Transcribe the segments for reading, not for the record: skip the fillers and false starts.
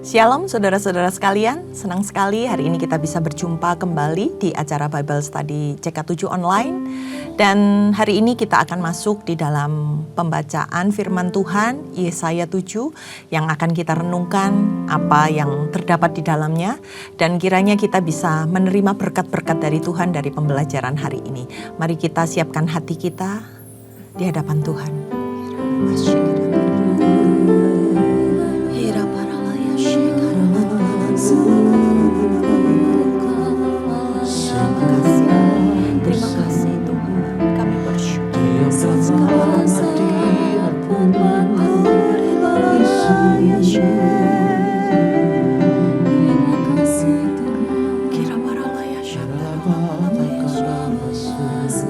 Shalom saudara-saudara sekalian, senang sekali hari ini kita bisa berjumpa kembali di acara Bible Study CK7 Online. Dan hari ini kita akan masuk di dalam pembacaan firman Tuhan Yesaya 7 yang akan kita renungkan apa yang terdapat di dalamnya. Dan kiranya kita bisa menerima berkat-berkat dari Tuhan dari pembelajaran hari ini. Mari kita siapkan hati kita di hadapan Tuhan. Terima kasih Tuhan, kami bersyukur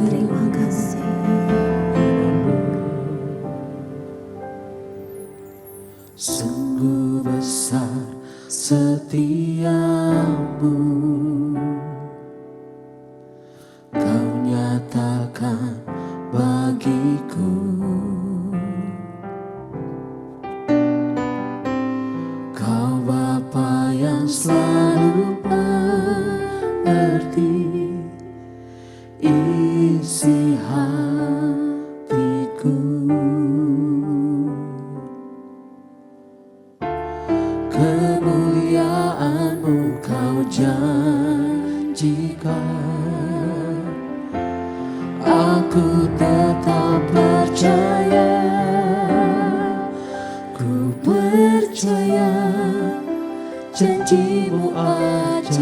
terima kasih. Sungguh besar setiamu, Kau nyatakan bagiku. Kau Bapa yang selalu mengerti isi hatiku. Kemuliaan-Mu Kau janjikan, aku tetap percaya. Ku percaya janji-Mu ajaib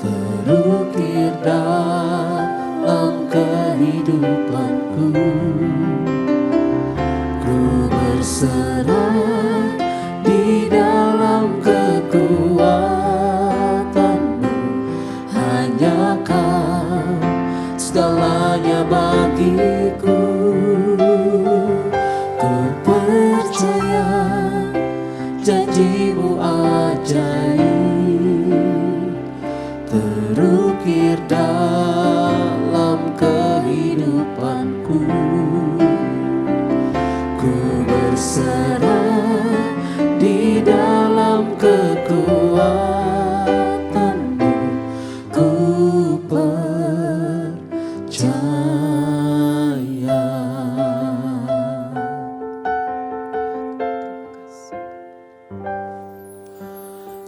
terukir dalam kehidupanku. Ku berserah di dalam kekuatan-Mu, hanya Kau segalanya bagiku. Ku percaya janji-Mu ajaib terukir dalam kehidupanku. Ku berserah di dalam kekuatan-Mu, ku percaya.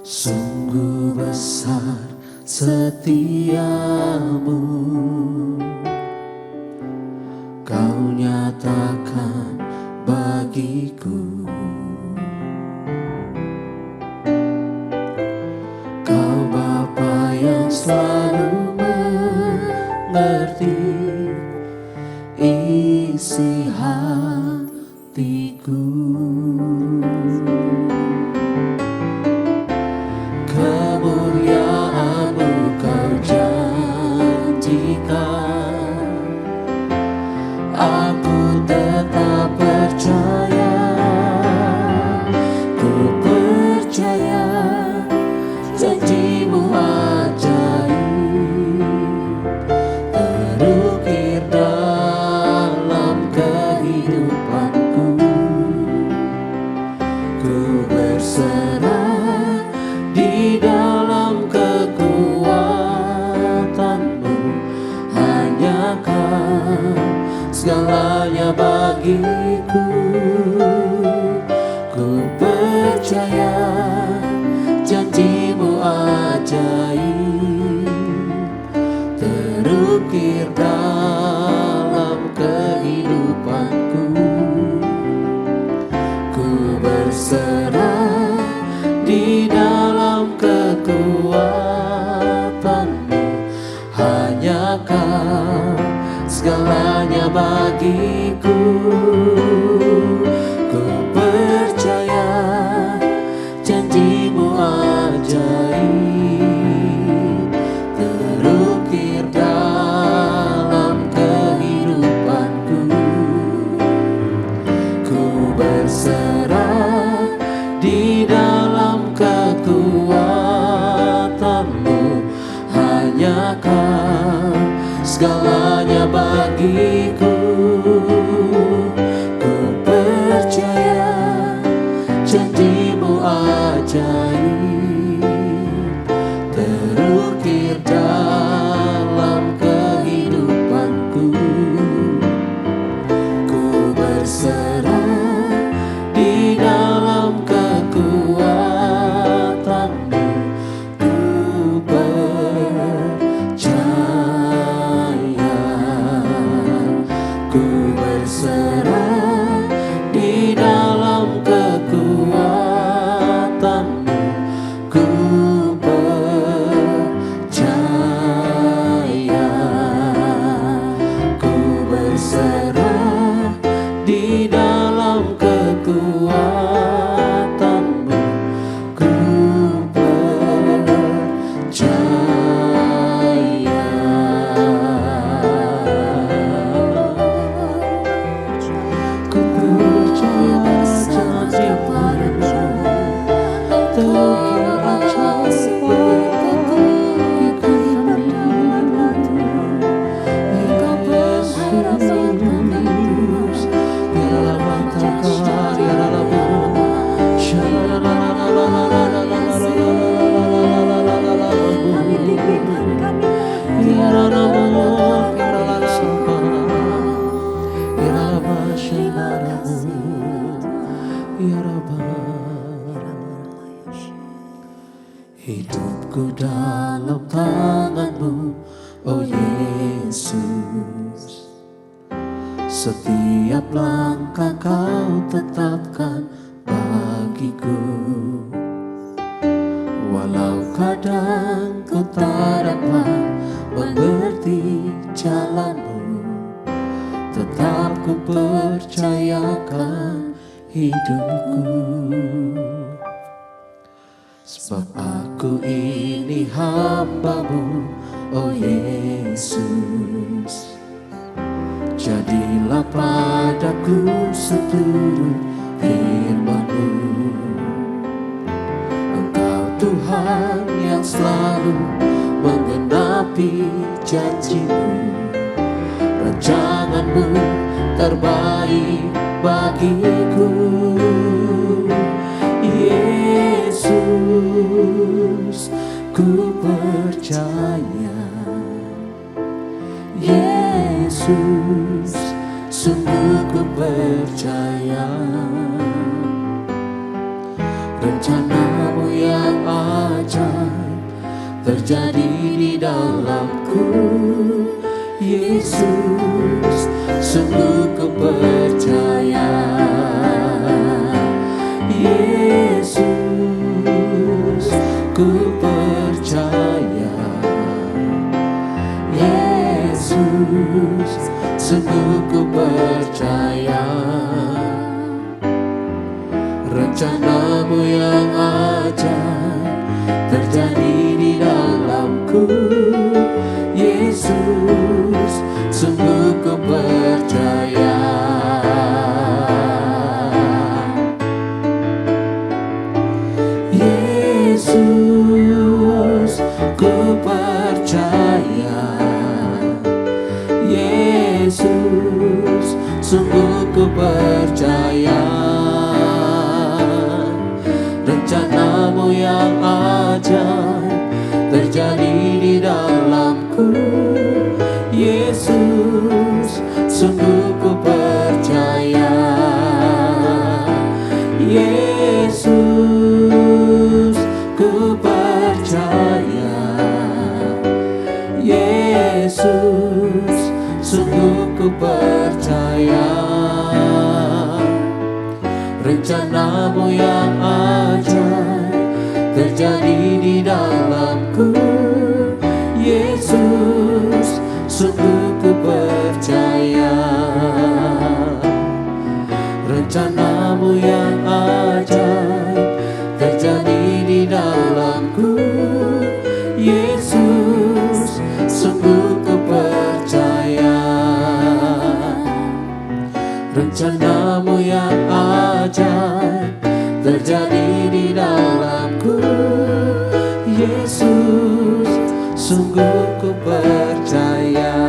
Sungguh besar setiamu, Kau nyatakan bagiku. Kau Bapa yang selalu mengerti isi hatiku. Kemuliaan-Mu Kau janjikan, aku tetap percaya. Ku percaya janji-Mu ajaib terukir dalam kehidupanku. Ku berserah di dalam kekuatan-Mu, hanya Kau segalanya bagiku. Ku percaya janji-Mu ajaib terukir dalam kehidupanku. Ku berserah di dalam kekuatan-Mu, hanya Kau segalanya bagiku. Ku percaya janji-Mu ajaib terukir dalam kehidupanku. Ku berserah di dalam kekuatan-Mu, hanya Kau segalanya bagiku. Ku percaya janjimu ajaib terukir dalam kehidupanku. Ku berserah di dalam kekuatanmu. Ku percaya, ku berserah di dalam kekuatanmu. Ku percaya, ku berserah di dalam kekuatanmu. Ku percaya. Ku percaya janjimu terukir hidupku dalam tanganmu, oh Yesus. Setiap langkah kau tetapkan bagiku. Walau kadang ku tak dapat mengerti jalanmu, tetap ku percayakan hidupku. Sebab aku ini hamba-Mu, oh Yesus. Jadilah padaku seturut firman-Mu. Engkau Tuhan yang selalu menggenapi janji-Mu. Rancangan-Mu terbaik bagiku. Yesus, ku percaya. Yesus, sungguh ku percaya. Rencana-Mu yang ajaib terjadi di dalamku. Yesus, sungguh ku percaya. Yesus, ku percaya. Yesus, sungguh ku percaya. Rencana-Mu yang ajaib terjadi di dalamku. Yesus, sungguh ku percaya. Yesus, ku percaya. Yesus, sungguh ku percaya. Rencana-Mu yang ajaib terjadi di dalamku. Yesus, sungguh ku percaya. Yesus, ku percaya. Yesus, sungguh ku percaya. Rencana-Mu yang ajaib terjadi di dalamku. Yesus, sungguh ku percaya. Rencana-Mu yang ajaib terjadi di dalamku. Yesus, sungguh ku percaya. Rencana-Mu yang ajaib terjadi di dalamku. Yesus, sungguh ku percaya.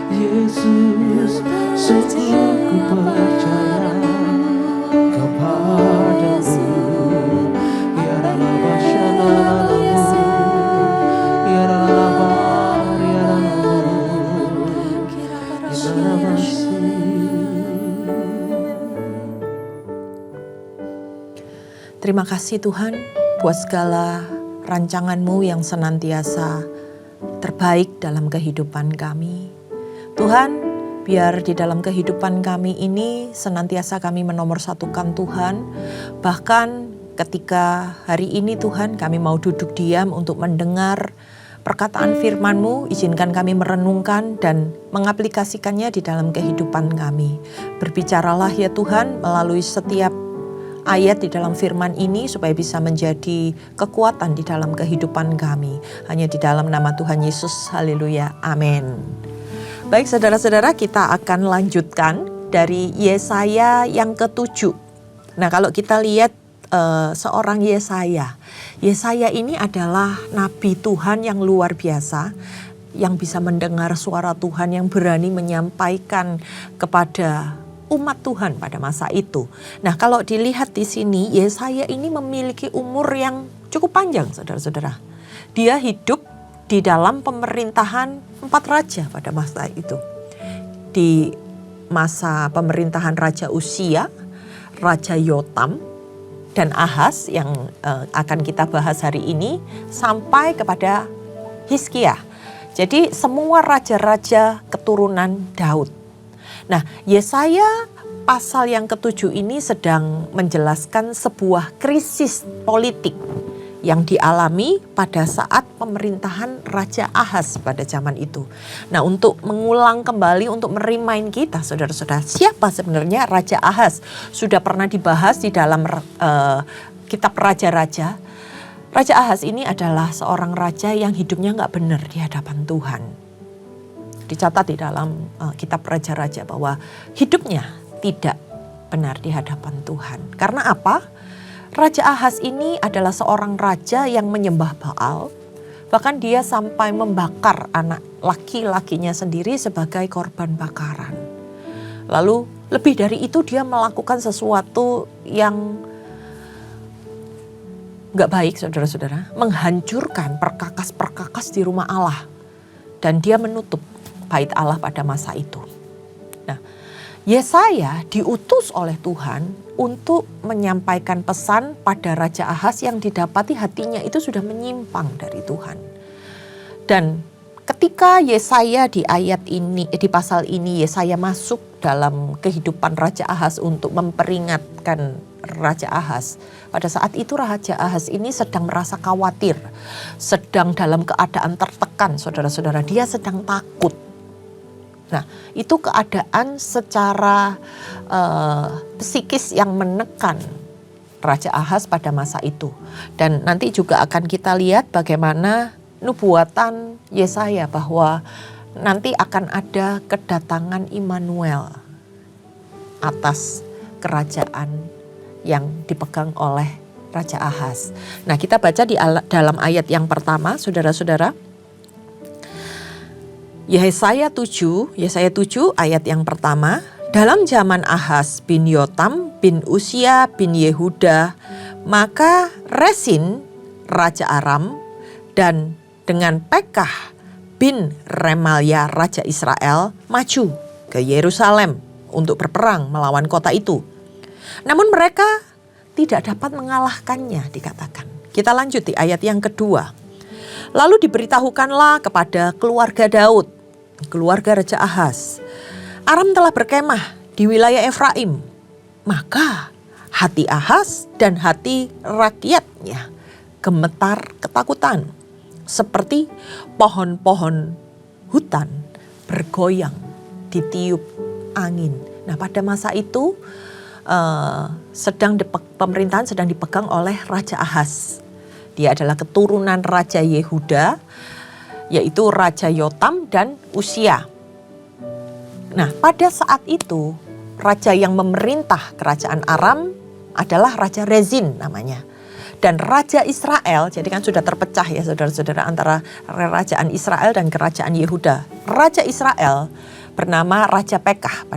Yesus, sungguh ku percaya. Terima kasih Tuhan buat segala rancangan-Mu yang senantiasa terbaik dalam kehidupan kami. Tuhan, biar di dalam kehidupan kami ini senantiasa kami menomorsatukan Tuhan. Bahkan ketika hari ini Tuhan kami mau duduk diam untuk mendengar perkataan firman-Mu, izinkan kami merenungkan dan mengaplikasikannya di dalam kehidupan kami. Berbicaralah ya Tuhan melalui setiap ayat di dalam firman ini supaya bisa menjadi kekuatan di dalam kehidupan kami. Hanya di dalam nama Tuhan Yesus, haleluya, amin. Baik saudara-saudara, kita akan lanjutkan dari Yesaya yang ke-7. Nah kalau kita lihat seorang Yesaya ini adalah nabi Tuhan yang luar biasa, yang bisa mendengar suara Tuhan, yang berani menyampaikan kepada umat Tuhan pada masa itu. Nah, kalau dilihat di sini, Yesaya ini memiliki umur yang cukup panjang, saudara-saudara. Dia hidup di dalam pemerintahan 4 raja pada masa itu. Di masa pemerintahan Raja Uzia, Raja Yotam, dan Ahaz yang akan kita bahas hari ini, sampai kepada Hizkia. Jadi semua raja-raja keturunan Daud. Nah, Yesaya pasal yang ke-7 ini sedang menjelaskan sebuah krisis politik yang dialami pada saat pemerintahan Raja Ahaz pada zaman itu. Nah, untuk mengulang kembali, untuk merimain kita saudara-saudara, siapa sebenarnya Raja Ahaz? Sudah pernah dibahas di dalam kitab Raja-Raja. Raja Ahaz ini adalah seorang raja yang hidupnya gak benar di hadapan Tuhan. Dicatat di dalam kitab Raja-Raja bahwa hidupnya tidak benar di hadapan Tuhan. Karena apa? Raja Ahaz ini adalah seorang raja yang menyembah Baal. Bahkan dia sampai membakar anak laki-lakinya sendiri sebagai korban bakaran. Lalu lebih dari itu dia melakukan sesuatu yang gak baik saudara-saudara. Menghancurkan perkakas-perkakas di rumah Allah. Dan dia menutup bait Allah pada masa itu. Nah, Yesaya diutus oleh Tuhan untuk menyampaikan pesan pada Raja Ahaz yang didapati hatinya itu sudah menyimpang dari Tuhan. Dan ketika Yesaya di ayat ini, di pasal ini, Yesaya masuk dalam kehidupan Raja Ahaz untuk memperingatkan Raja Ahaz. Pada saat itu Raja Ahaz ini sedang merasa khawatir, sedang dalam keadaan tertekan, saudara-saudara. Dia sedang takut. Nah, itu keadaan secara psikis yang menekan Raja Ahaz pada masa itu. Dan nanti juga akan kita lihat bagaimana nubuatan Yesaya bahwa nanti akan ada kedatangan Immanuel atas kerajaan yang dipegang oleh Raja Ahaz. Nah, kita baca di dalam ayat yang pertama, saudara-saudara. Yesaya 7 ayat yang pertama. Dalam zaman Ahaz bin Yotam bin Uzia bin Yehuda, maka Resin Raja Aram dan dengan Pekah bin Remalia Raja Israel maju ke Yerusalem untuk berperang melawan kota itu. Namun mereka tidak dapat mengalahkannya, dikatakan. Kita lanjut di ayat yang kedua. Lalu diberitahukanlah kepada keluarga Daud, keluarga Raja Ahaz, Aram telah berkemah di wilayah Efraim. Maka hati Ahaz dan hati rakyatnya gemetar ketakutan, seperti pohon-pohon hutan bergoyang ditiup angin. Nah, pada masa itu pemerintahan sedang dipegang oleh Raja Ahaz. Dia adalah keturunan Raja Yehuda, yaitu Raja Yotam dan Uzia. Nah, pada saat itu raja yang memerintah kerajaan Aram adalah Raja Rezin namanya. Dan Raja Israel, jadi kan sudah terpecah ya saudara-saudara antara kerajaan Israel dan kerajaan Yehuda. Raja Israel bernama Raja Pekah.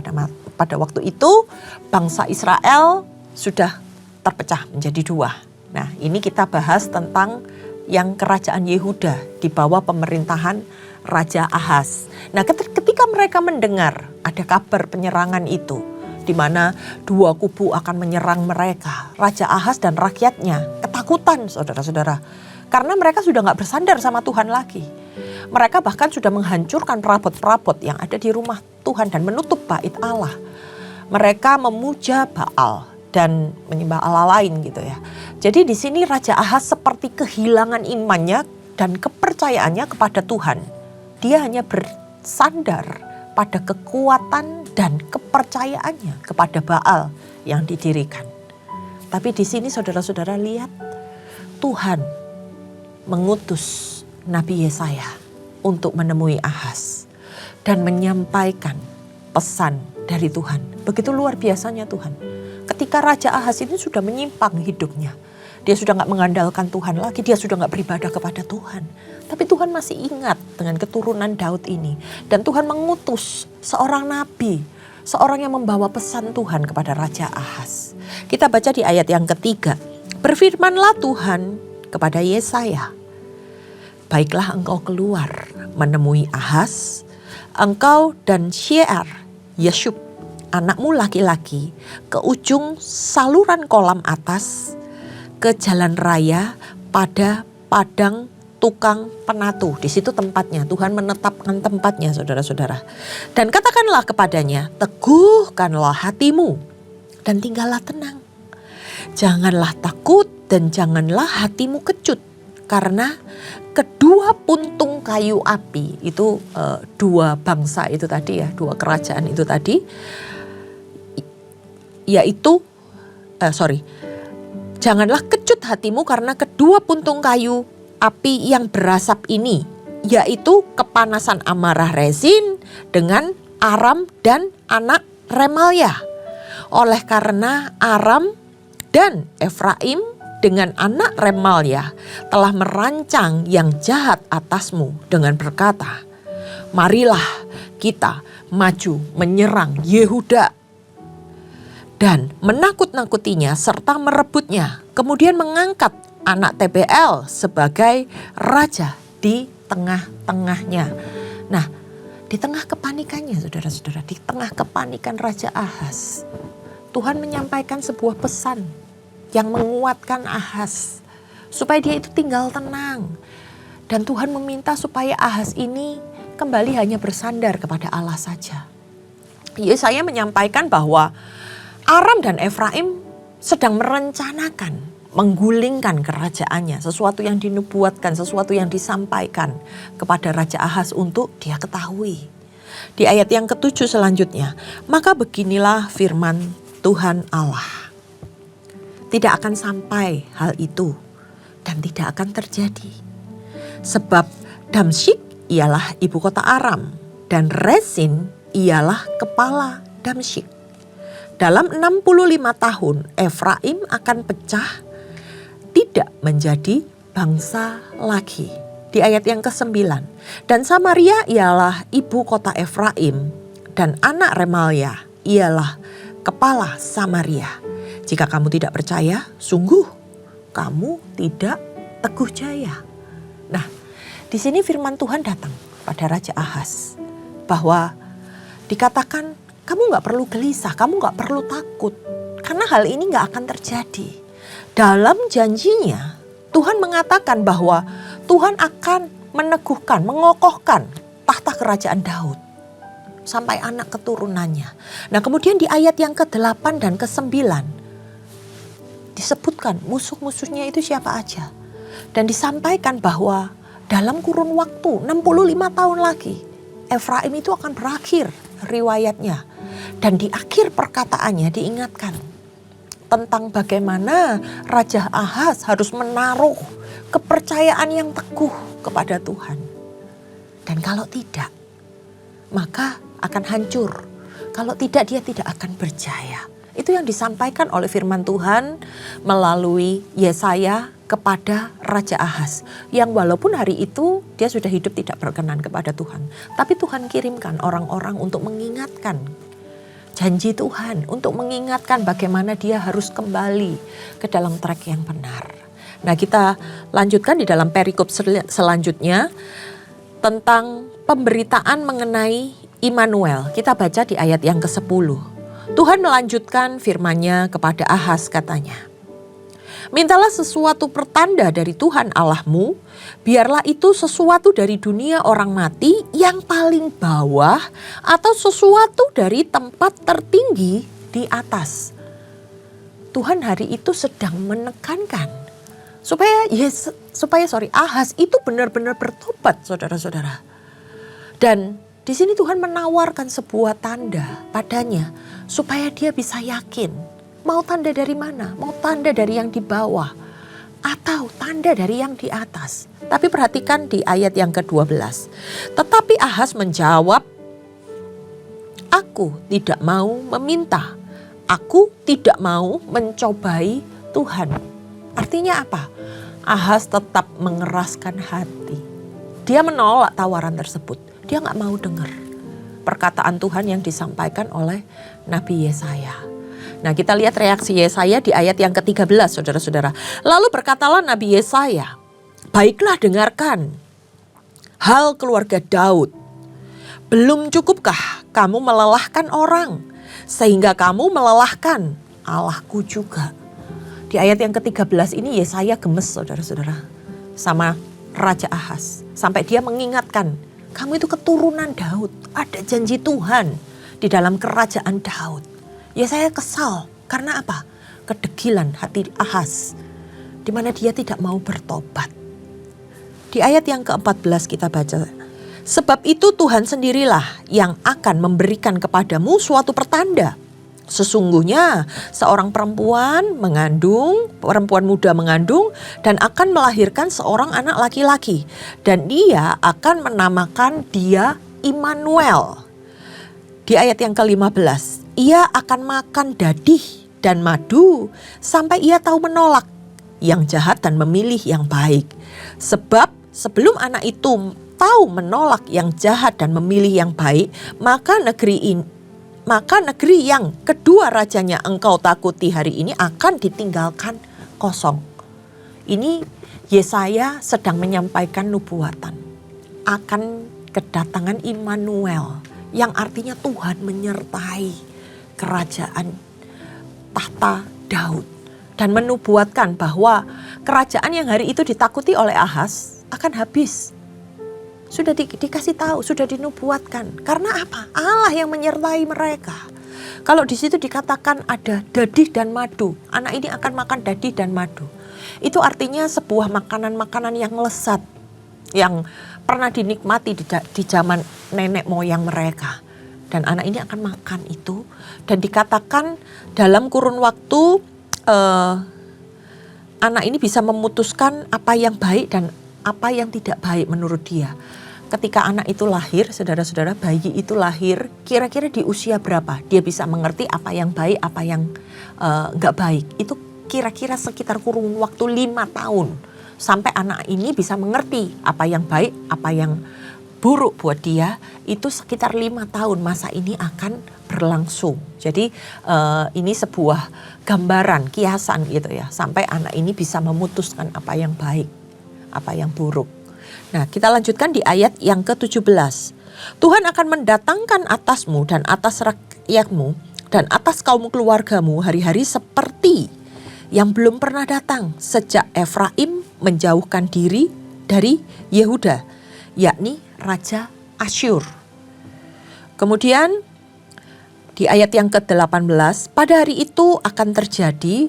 Pada waktu itu bangsa Israel sudah terpecah menjadi dua. Nah, ini kita bahas tentang yang kerajaan Yehuda di bawah pemerintahan Raja Ahaz. Nah, ketika mereka mendengar ada kabar penyerangan itu, di mana dua kubu akan menyerang mereka. Raja Ahaz dan rakyatnya ketakutan, saudara-saudara, karena mereka sudah gak bersandar sama Tuhan lagi. Mereka bahkan sudah menghancurkan perabot-perabot yang ada di rumah Tuhan dan menutup bait Allah. Mereka memuja Baal dan menyembah Allah lain gitu ya. Jadi di sini Raja Ahaz seperti kehilangan imannya dan kepercayaannya kepada Tuhan. Dia hanya bersandar pada kekuatan dan kepercayaannya kepada Baal yang didirikan. Tapi di sini saudara-saudara lihat, Tuhan mengutus Nabi Yesaya untuk menemui Ahaz dan menyampaikan pesan dari Tuhan. Begitu luar biasanya Tuhan. Ketika Raja Ahaz ini sudah menyimpang hidupnya, dia sudah gak mengandalkan Tuhan lagi, dia sudah gak beribadah kepada Tuhan. Tapi Tuhan masih ingat dengan keturunan Daud ini. Dan Tuhan mengutus seorang nabi, seorang yang membawa pesan Tuhan kepada Raja Ahaz. Kita baca di ayat yang ketiga. Berfirmanlah Tuhan kepada Yesaya, baiklah engkau keluar menemui Ahaz, engkau dan Shear-Yashub, anakmu laki-laki, ke ujung saluran kolam atas, ke jalan raya pada padang tukang penatu. Di situ tempatnya, Tuhan menetapkan tempatnya saudara-saudara. Dan katakanlah kepadanya, teguhkanlah hatimu dan tinggallah tenang. Janganlah takut dan janganlah hatimu kecut. Karena kedua puntung kayu api itu dua bangsa itu tadi ya, dua kerajaan itu tadi, yaitu janganlah kecut hatimu karena kedua puntung kayu api yang berasap ini, yaitu kepanasan amarah Rezin dengan Aram dan anak Remalia. Oleh karena Aram dan Efraim dengan anak Remalia telah merancang yang jahat atasmu dengan berkata, marilah kita maju menyerang Yehuda dan menakut-nakutinya serta merebutnya, kemudian mengangkat anak TBL sebagai raja di tengah-tengahnya. Nah, di tengah kepanikannya saudara-saudara, di tengah kepanikan Raja Ahaz, Tuhan menyampaikan sebuah pesan yang menguatkan Ahaz supaya dia itu tinggal tenang. Dan Tuhan meminta supaya Ahaz ini kembali hanya bersandar kepada Allah saja. Yesaya menyampaikan bahwa Aram dan Efraim sedang merencanakan menggulingkan kerajaannya, sesuatu yang dinubuatkan, sesuatu yang disampaikan kepada Raja Ahaz untuk dia ketahui. Di ayat yang ke-7 selanjutnya, maka beginilah firman Tuhan Allah. Tidak akan sampai hal itu dan tidak akan terjadi. Sebab Damsyik ialah ibu kota Aram dan Rezin ialah kepala Damsyik. Dalam 65 tahun Efraim akan pecah, tidak menjadi bangsa lagi. Di ayat yang ke-9. Dan Samaria ialah ibu kota Efraim dan anak Remalia ialah kepala Samaria. Jika kamu tidak percaya, sungguh kamu tidak teguh jaya. Nah, di sini firman Tuhan datang pada Raja Ahaz bahwa dikatakan kamu gak perlu gelisah, kamu gak perlu takut, karena hal ini gak akan terjadi. Dalam janjinya, Tuhan mengatakan bahwa Tuhan akan meneguhkan, mengokohkan tahta kerajaan Daud sampai anak keturunannya. Nah, kemudian di ayat yang ke-8 dan ke-9 disebutkan musuh-musuhnya itu siapa aja. Dan disampaikan bahwa dalam kurun waktu 65 tahun lagi Efraim itu akan berakhir riwayatnya. Dan di akhir perkataannya diingatkan tentang bagaimana Raja Ahaz harus menaruh kepercayaan yang teguh kepada Tuhan. Dan kalau tidak, maka akan hancur. Kalau tidak, dia tidak akan berjaya. Itu yang disampaikan oleh firman Tuhan melalui Yesaya kepada Raja Ahaz. Yang walaupun hari itu dia sudah hidup tidak berkenan kepada Tuhan. Tapi Tuhan kirimkan orang-orang untuk mengingatkan janji Tuhan. Untuk mengingatkan bagaimana dia harus kembali ke dalam track yang benar. Nah, kita lanjutkan di dalam perikop selanjutnya tentang pemberitaan mengenai Immanuel, kita baca di ayat yang ke-10. Tuhan melanjutkan firman-Nya kepada Ahaz, katanya, mintalah sesuatu pertanda dari Tuhan Allahmu, biarlah itu sesuatu dari dunia orang mati yang paling bawah atau sesuatu dari tempat tertinggi di atas. Tuhan hari itu sedang menekankan supaya Ahaz itu benar-benar bertobat, saudara-saudara. Dan di sini Tuhan menawarkan sebuah tanda padanya supaya dia bisa yakin. Mau tanda dari mana? Mau tanda dari yang di bawah atau tanda dari yang di atas? Tapi perhatikan di ayat yang ke-12. Tetapi Ahaz menjawab, aku tidak mau meminta. Aku tidak mau mencobai Tuhan. Artinya apa? Ahaz tetap mengeraskan hati. Dia menolak tawaran tersebut. Dia gak mau dengar perkataan Tuhan yang disampaikan oleh Nabi Yesaya. Nah, kita lihat reaksi Yesaya di ayat yang ke-13, saudara-saudara. Lalu berkatalah Nabi Yesaya, baiklah dengarkan, hal keluarga Daud. Belum cukupkah kamu melelahkan orang, sehingga kamu melelahkan Allahku juga. Di ayat yang ke-13 ini Yesaya gemes, saudara-saudara, sama Raja Ahaz. Sampai dia mengingatkan, kamu itu keturunan Daud, ada janji Tuhan di dalam kerajaan Daud. Yesaya kesal, karena apa? Kedegilan hati Ahaz, di mana dia tidak mau bertobat. Di ayat yang ke-14 kita baca, sebab itu Tuhan sendirilah yang akan memberikan kepadamu suatu pertanda. Sesungguhnya seorang perempuan muda mengandung dan akan melahirkan seorang anak laki-laki. Dan dia akan menamakan dia Immanuel. Di ayat yang ke-15, ia akan makan dadih dan madu sampai ia tahu menolak yang jahat dan memilih yang baik. Sebab sebelum anak itu tahu menolak yang jahat dan memilih yang baik, maka negeri yang kedua rajanya engkau takuti hari ini akan ditinggalkan kosong. Ini Yesaya sedang menyampaikan nubuatan akan kedatangan Immanuel, yang artinya Tuhan menyertai kerajaan tahta Daud. Dan menubuatkan bahwa kerajaan yang hari itu ditakuti oleh Ahaz akan habis. Sudah dikasih tahu, sudah dinubuatkan. Karena apa? Allah yang menyertai mereka. Kalau di situ dikatakan ada dadih dan madu, anak ini akan makan dadih dan madu. Itu artinya sebuah makanan-makanan yang lezat, yang pernah dinikmati di zaman nenek moyang mereka. Dan anak ini akan makan itu. Dan dikatakan dalam kurun waktu anak ini bisa memutuskan apa yang baik dan apa yang tidak baik menurut dia. Ketika anak itu lahir, saudara-saudara, bayi itu lahir kira-kira di usia berapa? Dia bisa mengerti apa yang baik, apa yang gak baik. Itu kira-kira sekitar kurun waktu 5 tahun. Sampai anak ini bisa mengerti apa yang baik, apa yang buruk buat dia. Itu sekitar 5 tahun masa ini akan berlangsung. Jadi ini sebuah gambaran, kiasan gitu ya. Sampai anak ini bisa memutuskan apa yang baik, apa yang buruk. Nah, kita lanjutkan di ayat yang ke-17. Tuhan akan mendatangkan atasmu dan atas rakyatmu dan atas kaum keluargamu hari-hari seperti yang belum pernah datang sejak Efraim menjauhkan diri dari Yehuda, yakni Raja Asyur. Kemudian di ayat yang ke-18, pada hari itu akan terjadi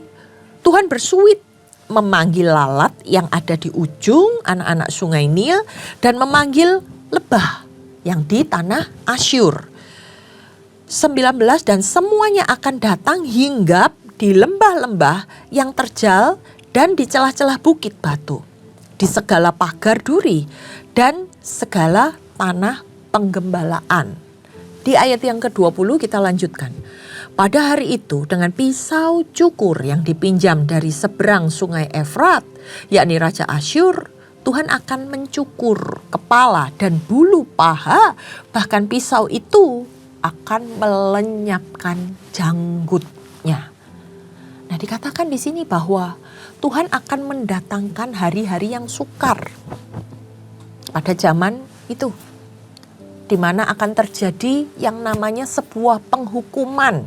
Tuhan bersuit memanggil lalat yang ada di ujung anak-anak sungai Nil dan memanggil lebah yang di tanah Asyur. 19 dan semuanya akan datang hinggap di lembah-lembah yang terjal dan di celah-celah bukit batu, di segala pagar duri dan segala tanah penggembalaan. Di ayat yang ke-20 kita lanjutkan. Pada hari itu dengan pisau cukur yang dipinjam dari seberang sungai Efrat, yakni Raja Asyur, Tuhan akan mencukur kepala dan bulu paha, bahkan pisau itu akan melenyapkan janggutnya. Nah, dikatakan di sini bahwa Tuhan akan mendatangkan hari-hari yang sukar pada zaman itu. di mana akan terjadi yang namanya sebuah penghukuman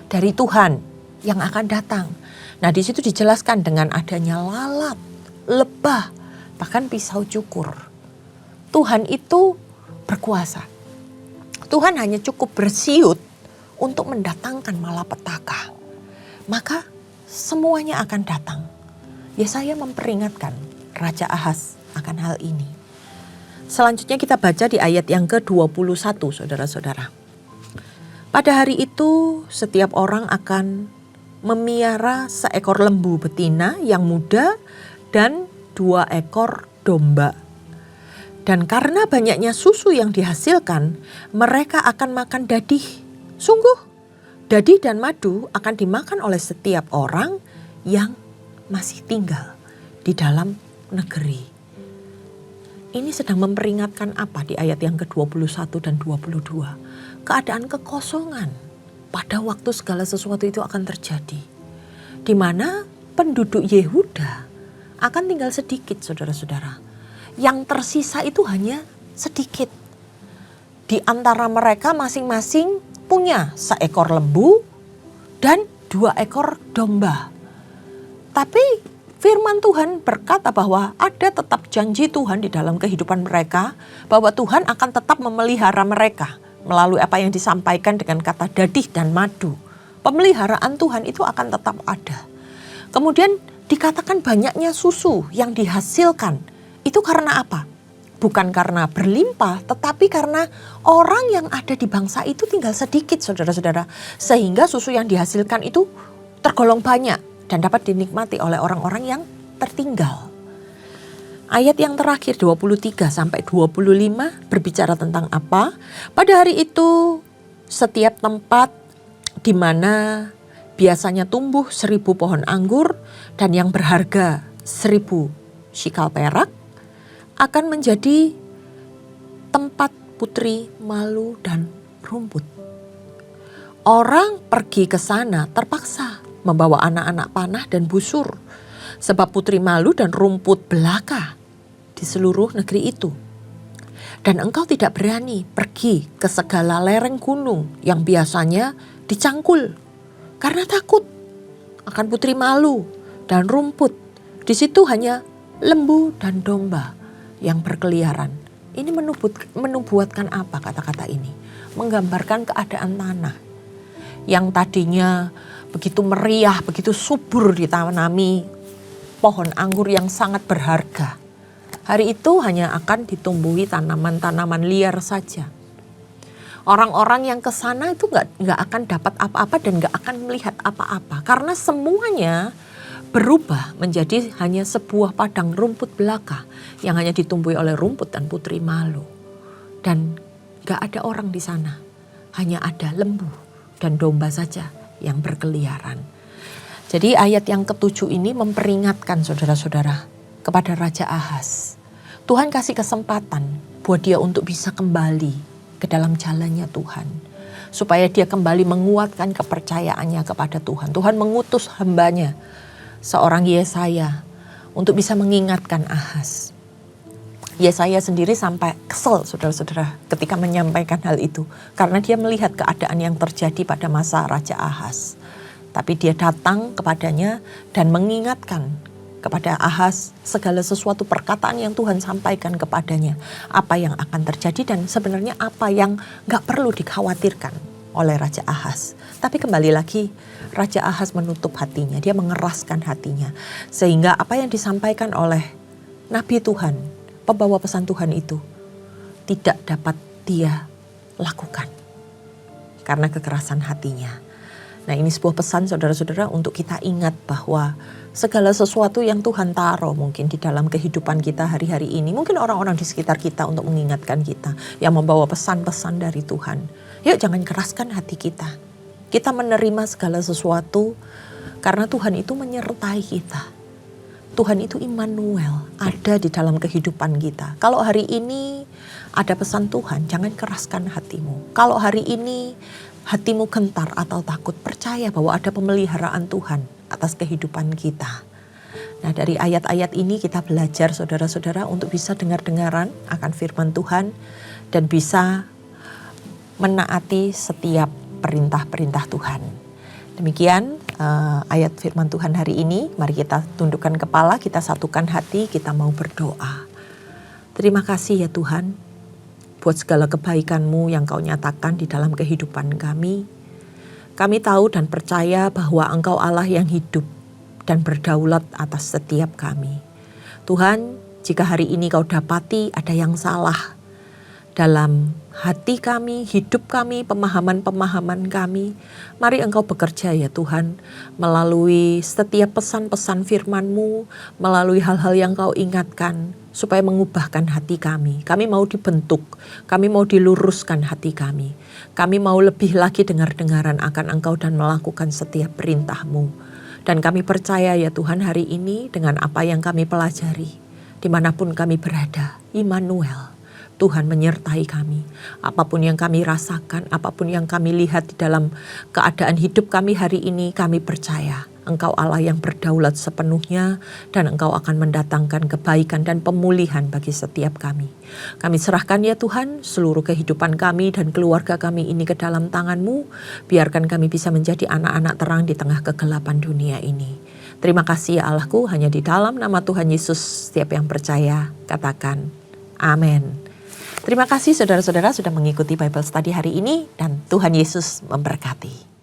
dari Tuhan yang akan datang. Nah, di situ dijelaskan dengan adanya lalat, lebah, bahkan pisau cukur. Tuhan itu berkuasa. Tuhan hanya cukup bersiut untuk mendatangkan malapetaka. Maka semuanya akan datang. Yesaya memperingatkan Raja Ahaz akan hal ini. Selanjutnya kita baca di ayat yang ke-21, saudara-saudara. Pada hari itu setiap orang akan memiara seekor lembu betina yang muda dan 2 ekor domba. Dan karena banyaknya susu yang dihasilkan, mereka akan makan dadih. Sungguh, dadih dan madu akan dimakan oleh setiap orang yang masih tinggal di dalam negeri. Ini sedang memperingatkan apa di ayat yang ke-21 dan 22? Keadaan kekosongan pada waktu segala sesuatu itu akan terjadi. Di mana penduduk Yehuda akan tinggal sedikit, saudara-saudara. Yang tersisa itu hanya sedikit. Di antara mereka masing-masing punya seekor lembu dan 2 ekor domba. Tapi firman Tuhan berkata bahwa ada tetap janji Tuhan di dalam kehidupan mereka, bahwa Tuhan akan tetap memelihara mereka melalui apa yang disampaikan dengan kata dadih dan madu. Pemeliharaan Tuhan itu akan tetap ada. Kemudian dikatakan banyaknya susu yang dihasilkan. Itu karena apa? Bukan karena berlimpah, tetapi karena orang yang ada di bangsa itu tinggal sedikit, saudara-saudara. Sehingga susu yang dihasilkan itu tergolong banyak dan dapat dinikmati oleh orang-orang yang tertinggal. Ayat yang terakhir 23 sampai 25 berbicara tentang apa? Pada hari itu setiap tempat di mana biasanya tumbuh 1000 pohon anggur dan yang berharga 1000 shikal perak akan menjadi tempat putri malu dan rumput. Orang pergi ke sana terpaksa membawa anak-anak panah dan busur, sebab putri malu dan rumput belaka di seluruh negeri itu. Dan engkau tidak berani pergi ke segala lereng gunung yang biasanya dicangkul, karena takut akan putri malu dan rumput. Di situ hanya lembu dan domba yang berkeliaran. Ini menubuatkan apa kata-kata ini? Menggambarkan keadaan tanah yang tadinya begitu meriah, begitu subur ditanami pohon anggur yang sangat berharga. Hari itu hanya akan ditumbuhi tanaman-tanaman liar saja. Orang-orang yang ke sana itu nggak akan dapat apa-apa dan nggak akan melihat apa-apa, karena semuanya berubah menjadi hanya sebuah padang rumput belaka yang hanya ditumbuhi oleh rumput dan putri malu. Dan gak ada orang di sana, hanya ada lembu dan domba saja yang berkeliaran. Jadi ayat yang ke-7 ini memperingatkan saudara-saudara kepada Raja Ahaz. Tuhan kasih kesempatan buat dia untuk bisa kembali ke dalam jalannya Tuhan. Supaya dia kembali menguatkan kepercayaannya kepada Tuhan. Tuhan mengutus hambanya, seorang Yesaya, untuk bisa mengingatkan Ahaz. Yesaya sendiri sampai kesel, saudara-saudara, ketika menyampaikan hal itu. Karena dia melihat keadaan yang terjadi pada masa Raja Ahaz. Tapi dia datang kepadanya dan mengingatkan kepada Ahaz segala sesuatu perkataan yang Tuhan sampaikan kepadanya. Apa yang akan terjadi dan sebenarnya apa yang gak perlu dikhawatirkan oleh Raja Ahaz. Tapi kembali lagi, Raja Ahaz menutup hatinya, dia mengeraskan hatinya. Sehingga apa yang disampaikan oleh Nabi Tuhan, pembawa pesan Tuhan itu, tidak dapat dia lakukan. Karena kekerasan hatinya. Nah, ini sebuah pesan saudara-saudara untuk kita ingat bahwa segala sesuatu yang Tuhan taruh mungkin di dalam kehidupan kita hari-hari ini. Mungkin orang-orang di sekitar kita untuk mengingatkan kita, yang membawa pesan-pesan dari Tuhan. Yuk jangan keraskan hati kita. Kita menerima segala sesuatu karena Tuhan itu menyertai kita. Tuhan itu Immanuel, ada di dalam kehidupan kita. Kalau hari ini ada pesan Tuhan, jangan keraskan hatimu. Kalau hari ini hatimu gentar atau takut, percaya bahwa ada pemeliharaan Tuhan atas kehidupan kita. Nah, dari ayat-ayat ini kita belajar saudara-saudara untuk bisa dengar-dengaran akan firman Tuhan dan bisa menaati setiap perintah-perintah Tuhan. Demikian ayat firman Tuhan hari ini. Mari kita tundukkan kepala, kita satukan hati, kita mau berdoa. Terima kasih ya Tuhan, buat segala kebaikan-Mu yang Kau nyatakan di dalam kehidupan kami. Kami tahu dan percaya bahwa Engkau Allah yang hidup dan berdaulat atas setiap kami. Tuhan, jika hari ini Kau dapati ada yang salah dalam hati kami, hidup kami, pemahaman-pemahaman kami, mari Engkau bekerja ya Tuhan, melalui setiap pesan-pesan firman-Mu, melalui hal-hal yang Kau ingatkan, supaya mengubahkan hati kami. Kami mau dibentuk, kami mau diluruskan hati kami. Kami mau lebih lagi dengar-dengaran akan Engkau dan melakukan setiap perintah-Mu. Dan kami percaya ya Tuhan hari ini dengan apa yang kami pelajari, dimanapun kami berada, Immanuel, Tuhan menyertai kami. Apapun yang kami rasakan, apapun yang kami lihat di dalam keadaan hidup kami hari ini, kami percaya Engkau Allah yang berdaulat sepenuhnya dan Engkau akan mendatangkan kebaikan dan pemulihan bagi setiap kami. Kami serahkan ya Tuhan seluruh kehidupan kami dan keluarga kami ini ke dalam tangan-Mu. Biarkan kami bisa menjadi anak-anak terang di tengah kegelapan dunia ini. Terima kasih ya Allahku, hanya di dalam nama Tuhan Yesus setiap yang percaya katakan amin. Terima kasih saudara-saudara sudah mengikuti Bible Study hari ini dan Tuhan Yesus memberkati.